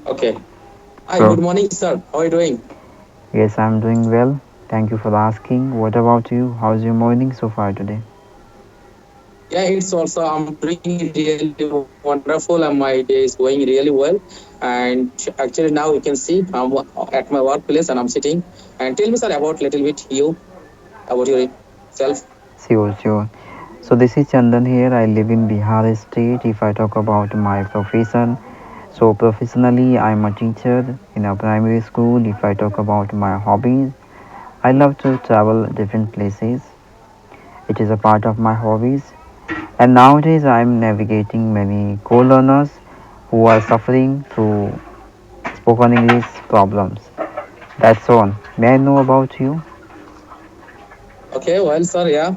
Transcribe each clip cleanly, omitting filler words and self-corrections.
Okay. Hi, So, good morning, sir. How are you doing? yes, I'm doing well. Thank you for asking. What about you? How's your morning so far today? Yeah, it's also, I'm doing really wonderful and my day is going really well. And actually, now you can see I'm at my workplace and I'm sitting. And tell me, sir, about little bit you, about yourself. Sure, sure. So, this is Chandan here. I live in Bihar state. If I talk about my profession, so professionally, I'm a teacher in a primary school. If I talk about my hobbies, I love to travel different places. It is a part of my hobbies. And nowadays, I'm navigating many co-learners who are suffering through spoken English problems. That's all. May I know about you? Okay, well, sir, yeah,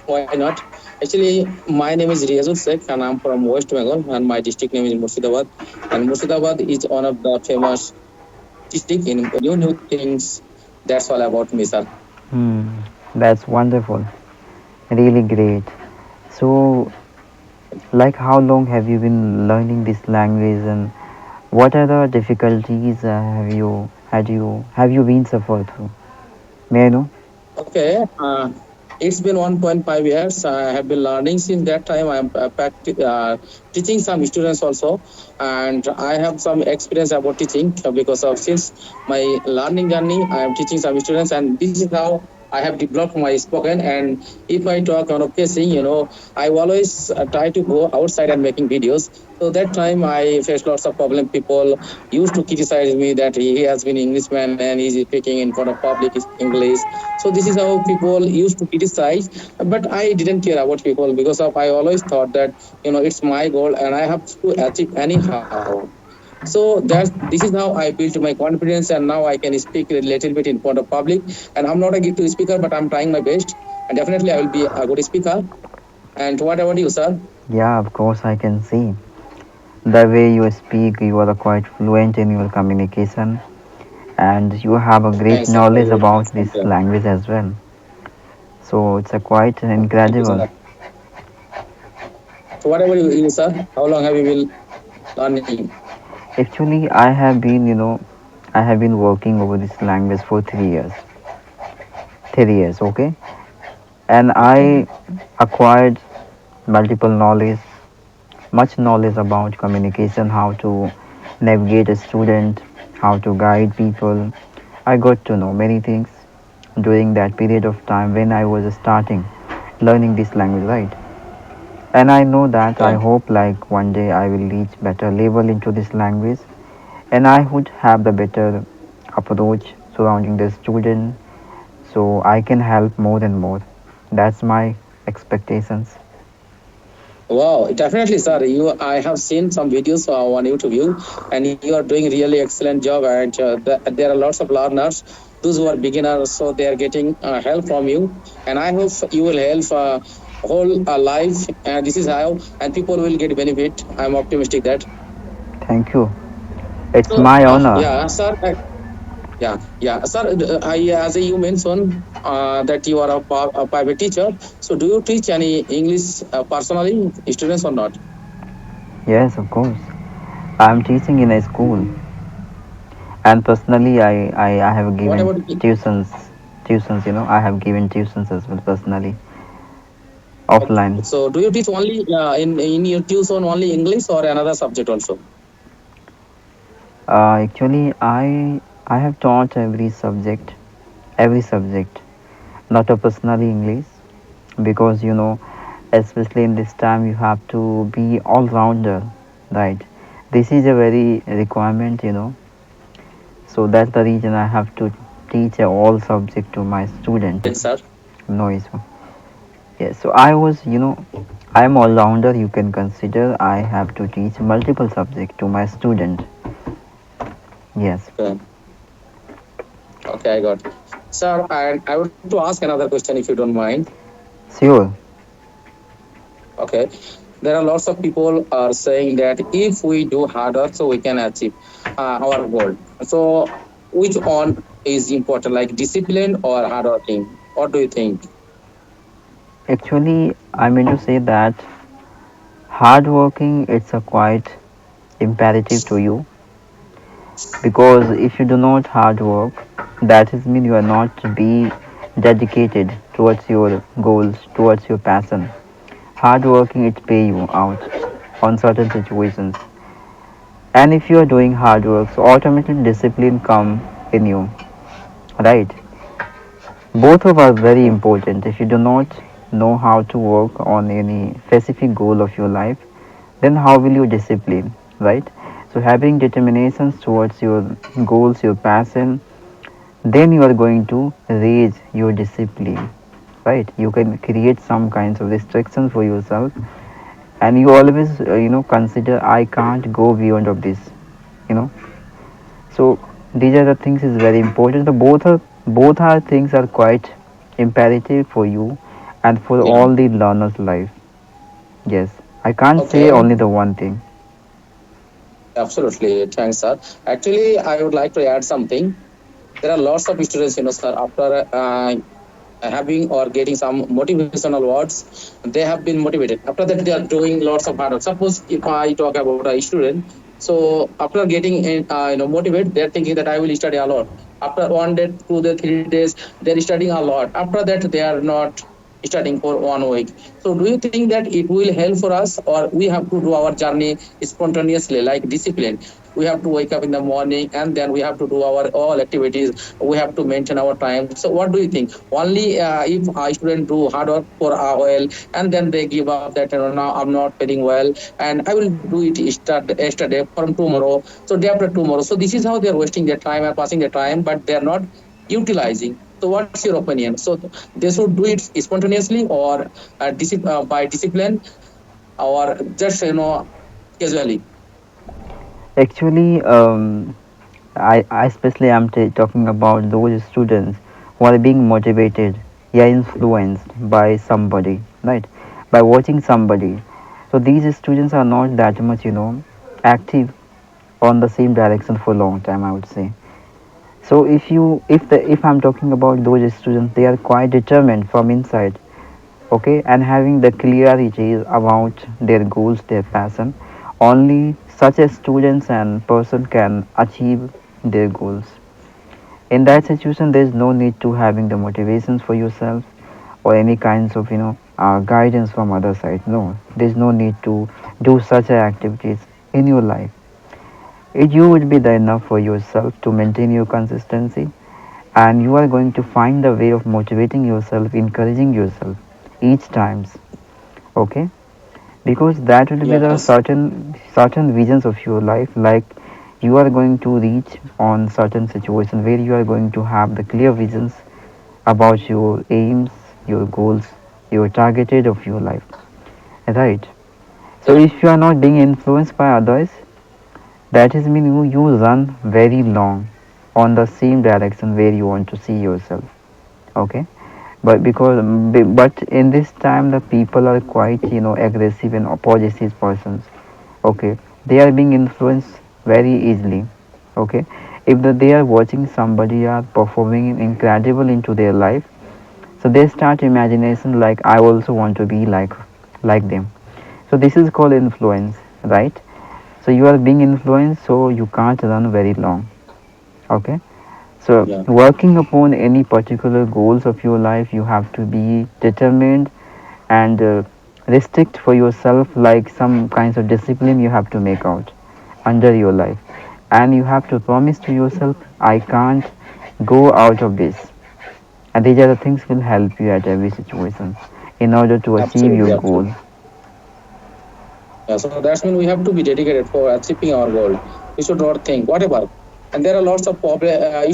why not? Actually, my name is Rayajul Sheikh and I'm from West Bengal and my district name is Murshidabad. And Murshidabad is one of the famous district in new things. That's all about me, sir. Hmm, that's wonderful. Really great. So, like, how long have you been learning this language, and what are the difficulties have you been suffered through? May I know? Okay, it's been 1.5 years. I have been learning since that time. I am teaching some students also, and I have some experience about teaching because of since my learning journey. I am teaching some students, and this is how I have developed my spoken. And if I talk on facing, I always try to go outside and making videos. So that time I faced lots of problem. People used to criticize me that he has been Englishman and he's speaking in front of public English. So this is how people used to criticize, but I didn't care about people because of I always thought that it's my goal and I have to achieve anyhow. So this is how I built my confidence, and now I can speak a little bit in front of public. And I'm not a good speaker, but I'm trying my best, and definitely I will be a good speaker. And what about you, sir? Yeah, of course, I can see. The way you speak, you are quite fluent in your communication, and you have a great Thanks, sir, for knowledge your about this compliment. language as well. So, it's a quite Thank you, incredible. sir. So what about you, sir? How long have you been learning? Actually, I have been working over this language for 3 years. 3 years, okay? And Okay. I acquired multiple knowledge, much knowledge about communication, how to navigate a student, how to guide people. I got to know many things during that period of time when I was starting learning this language, right? And I know that I Okay. hope like one day I will reach better level into this language and I would have the better approach surrounding the student so I can help more and more. That's my expectations. Wow, definitely, sir. I have seen some videos on YouTube, and you are doing really excellent job. And there are lots of learners, those who are beginners, so they are getting help from you. And I hope you will help whole life. And this is how, and people will get benefit. I'm optimistic that. Thank you. It's So, my honor. yeah, sir. Yeah, sir. As you mentioned that you are a private teacher. So, do you teach any English personally, students or not? Yes, of course. I'm teaching in a school and personally I have What given about tuitions, I have given tuitions as well personally offline. So, do you teach only in your tuition only English or another subject also? Actually, I have taught every subject, not a personally English, because especially in this time, you have to be all rounder, right? This is a very requirement. So that's the reason I have to teach all subject to my student. Yes, sir. No issue. Yes. So I am all rounder. You can consider I have to teach multiple subject to my student. Yes. Okay, okay, I got. Sir, and I want to ask another question if you don't mind. Sure. Okay, there are lots of people are saying that if we do harder, so we can achieve our goal. So, which one is important, like discipline or hardworking? What do you think? Actually, I mean to say that hard working it's a quite imperative to you Because if you do not hard work, that is mean you are not be dedicated towards your goals, towards your passion. Hard working it pay you out on certain situations. And if you are doing hard work, so automatically discipline come in you, right? Both of are very Yeah. important. If you do not know how to work on any specific goal of your life, then how will you discipline, right? So having determinations towards your goals, your passion, then you are going to raise your discipline, right? You can create some kinds of restrictions for yourself, and you always consider I can't go beyond of this, you know. So these are the things is very important. The both are things are quite imperative for you and for Yeah. all the learners life. Yes, I can't say Okay. only the one thing. Absolutely. Thanks, sir. Actually, I would like to add something. There are lots of students, sir, after having or getting some motivational words, they have been motivated. After that, they are doing lots of hard work. Suppose if I talk about a student, so after getting motivated, they're thinking that I will study a lot. After 1 day, 2 day, 3 days, they're studying a lot. After that, they are not studying for 1 week. So do you think that it will help for us, or we have to do our journey spontaneously, like discipline? We have to wake up in the morning, and then we have to do our all activities. We have to maintain our time. So what do you think? Only if a student do hard work for a while, and then they give up that, now I'm not feeling well, and I will do it start yesterday from tomorrow, so day after tomorrow. So this is how they're wasting their time and passing their time, but they're not utilizing. So what's your opinion? So they should do it spontaneously, or by discipline, or just casually? Actually, I especially am talking about those students who are being motivated, yeah, influenced by somebody, right? By watching somebody. So these students are not that much, active on the same direction for a long time, I would say. So if I'm talking about those students, they are quite determined from inside, okay, and having the clarity about their goals, their passion. Only such a students and person can achieve their goals. In that situation, there is no need to having the motivations for yourself or any kinds of guidance from other side. No, there is no need to do such activities in your life. You would be there enough for yourself to maintain your consistency, and you are going to find the way of motivating yourself, encouraging yourself each times, okay, because that will be the Yes. certain visions of your life, like you are going to reach on certain situation where you are going to have the clear visions about your aims, your goals, your targeted of your life, right? So Yeah. if you are not being influenced by others, that is mean you run very long on the same direction where you want to see yourself, okay. But in this time the people are quite aggressive and oppositive persons, okay. They are being influenced very easily, okay. If they are watching somebody are performing incredible into their life, so they start imagination like I also want to be like them. So this is called influence, right? So you are being influenced, so you can't run very long, okay. So Yeah. working upon any particular goals of your life, you have to be determined and restrict for yourself, like some kinds of discipline you have to make out under your life, and you have to promise to yourself I can't go out of this, and these are the things will help you at every situation in order to achieve your Absolutely. goal. Absolutely. Yeah, so that's mean we have to be dedicated for achieving our goal. We should not think whatever. And there are lots of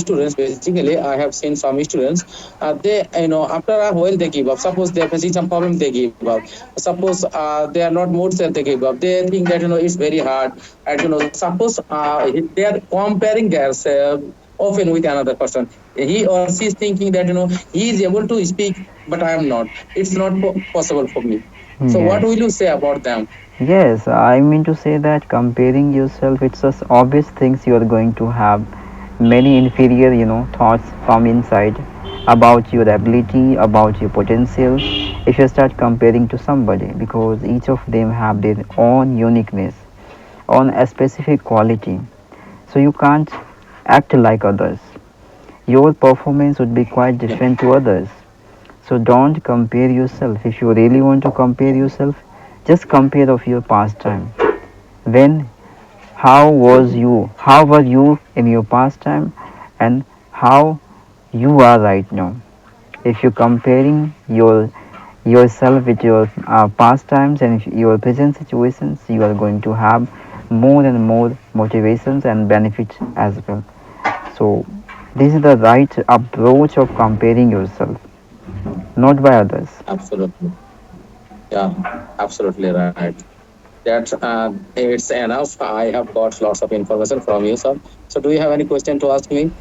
students. Basically, I have seen some students. They, after a while they give up. Suppose they are facing some problem, they give up. Suppose they are not mood set, they give up. They think that it's very hard. And suppose they are comparing themselves often with another person. He or she is thinking that he is able to speak, but I am not. It's not possible for me. So what Yes. will you say about them? Yes, I mean to say that comparing yourself, it's just obvious things you are going to have many inferior, thoughts from inside about your ability, about your potential. If you start comparing to somebody, because each of them have their own uniqueness, on a specific quality. So you can't act like others. Your performance would be quite Yeah, different to others. So don't compare yourself. If you really want to compare yourself, just compare of your past time. When, how were you in your past time, and how you are right now. If you're comparing yourself with your past times and your present situations, you are going to have more and more motivations and benefits as well. So this is the right approach of comparing yourself, not by others. absolutely. Yeah, absolutely right. That it's enough. I have got lots of information from you, sir. So, do you have any question to ask me?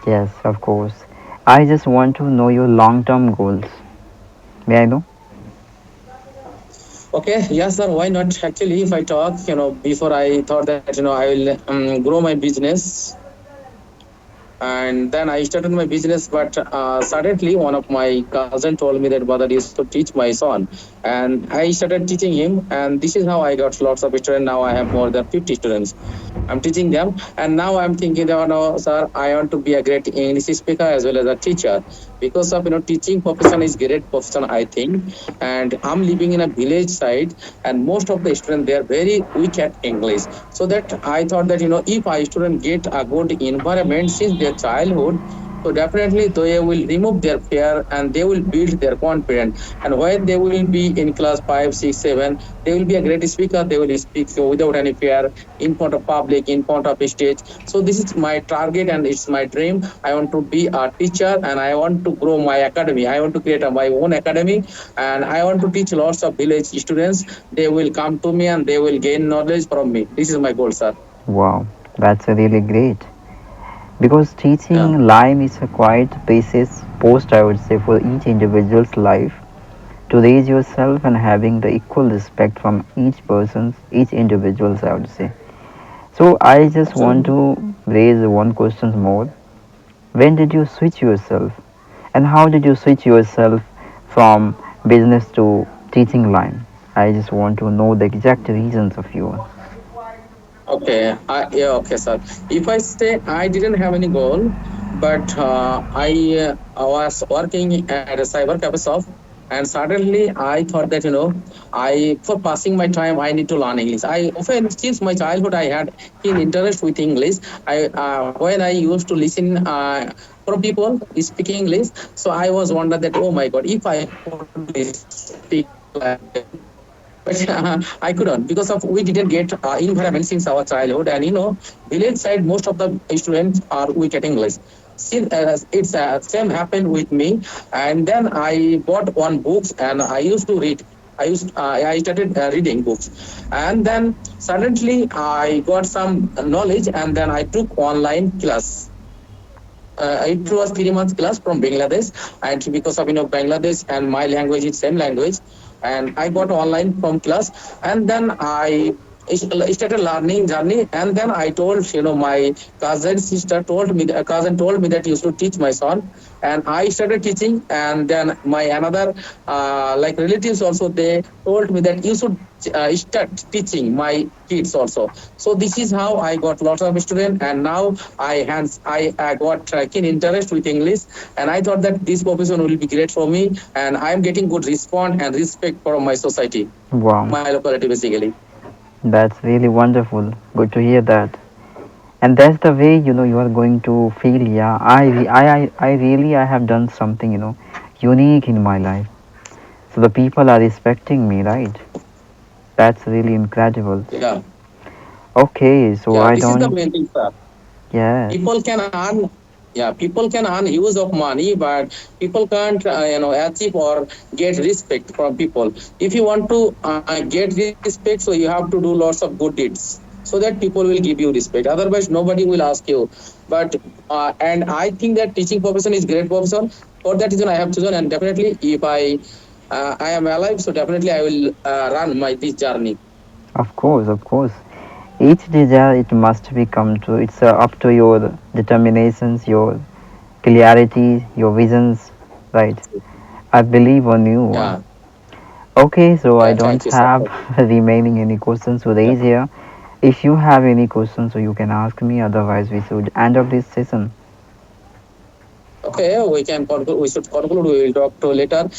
Yes, of course. I just want to know your long-term goals. May I know? Okay, yes, sir. Why not? Actually, if I talk, before I thought that I will grow my business, and then I started my business. But suddenly, one of my cousin told me that brother used to teach my son, and I started teaching him, and this is how I got lots of students. Now I have more than 50 students. I'm teaching them, and now I'm thinking that, no, sir, I want to be a great English speaker as well as a teacher, because of teaching profession is great profession, I think. And I'm living in a village side, and most of the students, they are very weak at English. So that I thought that if a student get a good environment since their childhood, so definitely they will remove their fear and they will build their confidence. And when they will be in class 5, 6, 7, they will be a great speaker. They will speak without any fear in front of public, in front of a stage. So this is my target and it's my dream. I want to be a teacher and I want to grow my academy. I want to create my own academy, and I want to teach lots of village students. They will come to me and they will gain knowledge from me. This is my goal, sir. Wow, that's really great. Because Yeah. teaching line is a quite basis post, I would say, for each individual's life to raise yourself and having the equal respect from each person's, each individual's, I would say. So I just want Absolutely. to raise one question more. When did you switch yourself, and how did you switch yourself from business to teaching line? I just want to know the exact reasons of yours. Okay, yeah, okay, sir. If I say I didn't have any goal, but I was working at a cyber cafe shop, and suddenly I thought that I for passing my time I need to learn English. I often since my childhood I had keen interest with English. I when I used to listen from people speaking English, so I was wondering that, oh my God, if I could speak like them, but I couldn't because of we didn't get environment since our childhood, and village side most of the students are weak at English. Since it's same happened with me, and then I bought one books and I used to read. I started reading books, and then suddenly I got some knowledge, and then I took online class. It was 3 months class from Bangladesh, and because of Bangladesh and my language is same language, and I got online from class, and then I started learning journey, and then I told my cousin told me that you should teach my son, and I started teaching, and then my another like relatives also they told me that you should start teaching my kids also. So this is how I got lots of students, and now I got keen interest with English, and I thought that this profession will be great for me, and I am getting good response and respect from my society, Wow, my locality basically. that's really wonderful. Good to hear that. And that's the way you are going to feel. Yeah, I really I have done something unique in my life. So the people are respecting me, right? That's really incredible. Yeah, Okay, so yeah. I This is the don't. main thing, sir. Yes, People can earn, yeah, people can earn use of money, but people can't achieve or get respect from people. If you want to get respect, so you have to do lots of good deeds so that people will give you respect, otherwise nobody will ask you. But and I think that teaching profession is great profession. For that reason I have chosen, and definitely if I am alive, so definitely I will run my this journey. of course, of course. Each desire it must be come true. It's up to your determinations, your clarity, your visions, right? I believe on you. Yeah, Okay, so I yeah, don't thank you, sir. have remaining any questions to Yeah. raise here. If you have any questions, so you can ask me. Otherwise, we should end up this session. Okay, we can conclude. We should conclude. We will talk to later.